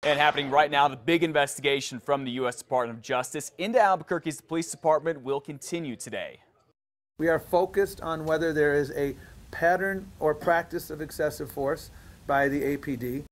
And happening right now, the big investigation from the U.S. Department of Justice into Albuquerque's police department will continue today. We are focused on whether there is a pattern or practice of excessive force by the APD.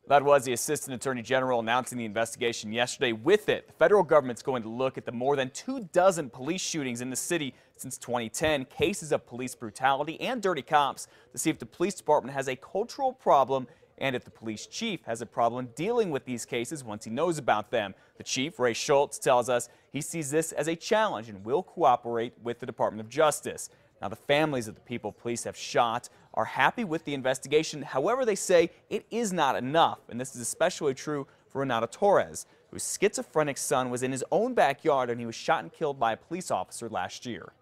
That was the Assistant Attorney General announcing the investigation yesterday. With it, the federal government's going to look at the more than 24 police shootings in the city since 2010, cases of police brutality and dirty cops, to see if the police department has a cultural problem and if the police chief has a problem dealing with these cases once he knows about them. The chief, Ray Schultz, tells us he sees this as a challenge and will cooperate with the Department of Justice. Now, the families of the people police have shot are happy with the investigation. However, they say it is not enough, and this is especially true for Renata Torres, whose schizophrenic son was in his own backyard and he was shot and killed by a police officer last year.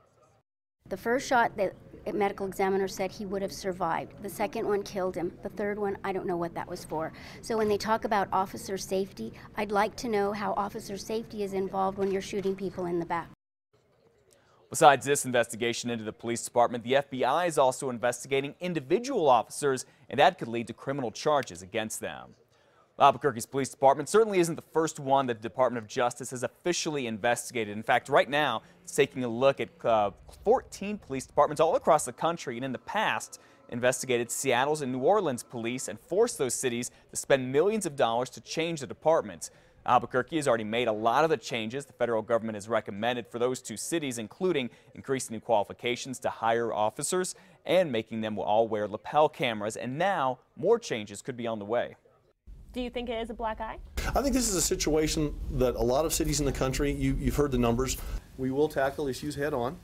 The first shot, the medical examiner said he would have survived. The second one killed him. The third one, I don't know what that was for. So when they talk about officer safety, I'd like to know how officer safety is involved when you're shooting people in the back. Besides this investigation into the police department, the FBI is also investigating individual officers, and that could lead to criminal charges against them. Albuquerque's police department certainly isn't the first one that the Department of Justice has officially investigated. In fact, right now, it's taking a look at 14 police departments all across the country, and in the past, investigated Seattle's and New Orleans police and forced those cities to spend millions of dollars to change the departments. Albuquerque has already made a lot of the changes the federal government has recommended for those two cities, including increasing the qualifications to hire officers and making them all wear lapel cameras. And now more changes could be on the way. Do you think it is a black eye? I think this is a situation that a lot of cities in the country, you've heard the numbers. We will tackle issues head on,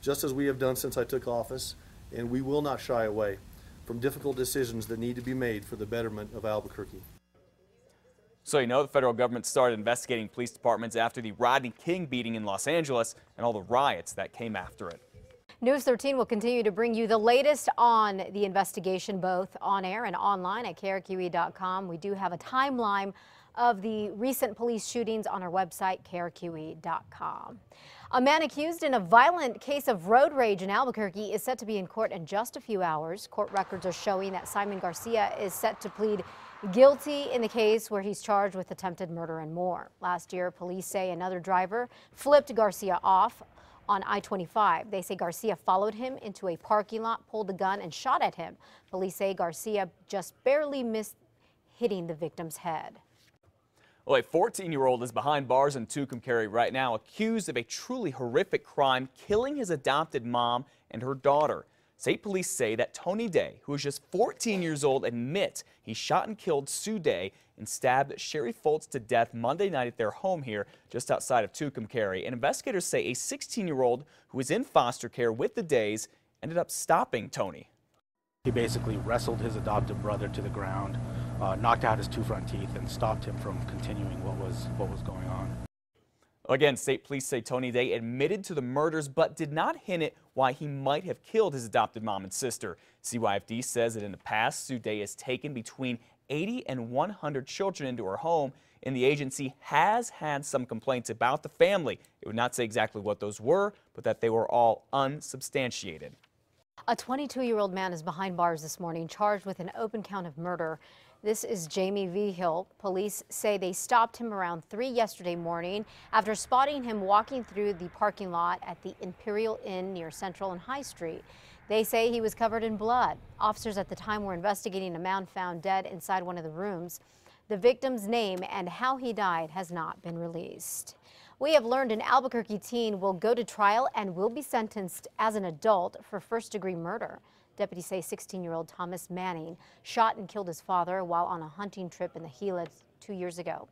just as we have done since I took office, and we will not shy away from difficult decisions that need to be made for the betterment of Albuquerque. So you know the federal government started investigating police departments after the Rodney King beating in Los Angeles and all the riots that came after it. News 13 will continue to bring you the latest on the investigation, both on air and online at KRQE.com. We do have a timeline of the recent police shootings on our website, KRQE.com. A man accused in a violent case of road rage in Albuquerque is set to be in court in just a few hours. Court records are showing that Simon Garcia is set to plead guilty in the case where he's charged with attempted murder and more. Last year, police say another driver flipped Garcia off on I-25. They say Garcia followed him into a parking lot, pulled a gun, and shot at him. Police say Garcia just barely missed hitting the victim's head. Well, a 14-year-old is behind bars in Tucumcari right now, accused of a truly horrific crime, killing his adopted mom and her daughter. State police say that Tony Day, who is just 14 years old, admits he shot and killed Sue Day and stabbed Sherry Foltz to death Monday night at their home here just outside of Tucumcari. And investigators say a 16-year-old who was in foster care with the Days ended up stopping Tony. He basically wrestled his adoptive brother to the ground, knocked out his two front teeth, and stopped him from continuing what was going on. Again, state police say Tony Day admitted to the murders but did not hint at why he might have killed his adopted mom and sister. CYFD says that in the past, Sue Day has taken between 80 and 100 children into her home, and the agency has had some complaints about the family. It would not say exactly what those were, but that they were all unsubstantiated. A 22-year-old man is behind bars this morning, charged with an open count of murder. This is Jamie Vigil. Police say they stopped him around 3 yesterday morning after spotting him walking through the parking lot at the Imperial Inn near Central and High Street. They say he was covered in blood. Officers at the time were investigating a man found dead inside one of the rooms. The victim's name and how he died has not been released. We have learned an Albuquerque teen will go to trial and will be sentenced as an adult for first-degree murder. Deputies say 16-year-old Thomas Manning shot and killed his father while on a hunting trip in the Gila 2 years ago.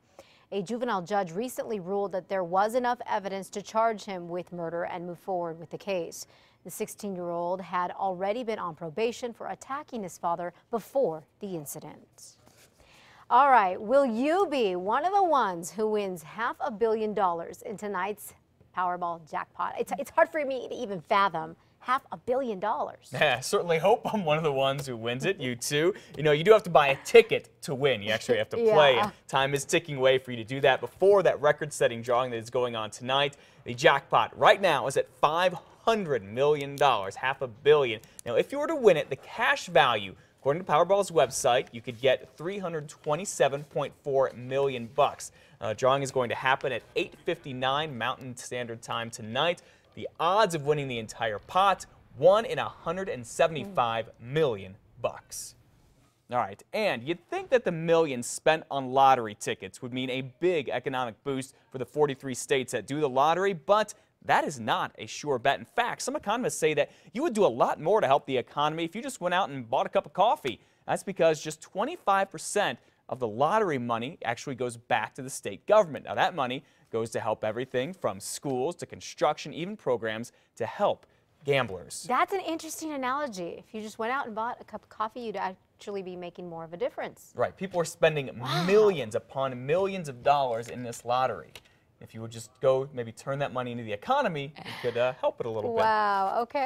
A juvenile judge recently ruled that there was enough evidence to charge him with murder and move forward with the case. The 16-year-old had already been on probation for attacking his father before the incident. All right, will you be one of the ones who wins $500 million in tonight's Powerball jackpot? It's hard for me to even fathom $500 million. Yeah, I certainly hope I'm one of the ones who wins it. You too. You know, you do have to buy a ticket to win. You actually have to play. Yeah. And time is ticking away for you to do that before that record-setting drawing that is going on tonight. The jackpot right now is at $500 million, $500 million. Now, if you were to win it, the cash value According to Powerball's website, you could get $327.4 million. Drawing is going to happen at 8:59 Mountain Standard Time tonight. The odds of winning the entire pot, 1 in 175 million bucks. All right, and you'd think that the millions spent on lottery tickets would mean a big economic boost for the 43 states that do the lottery, but that is not a sure bet. In fact, some economists say that you would do a lot more to help the economy if you just went out and bought a cup of coffee. That's because just 25% of the lottery money actually goes back to the state government. Now, that money goes to help everything from schools to construction, even programs to help gamblers. That's an interesting analogy. If you just went out and bought a cup of coffee, you'd actually be making more of a difference. Right. People are spending millions upon millions of dollars in this lottery. If you would just go maybe turn that money into the economy, it could help it a little bit. Wow. Okay.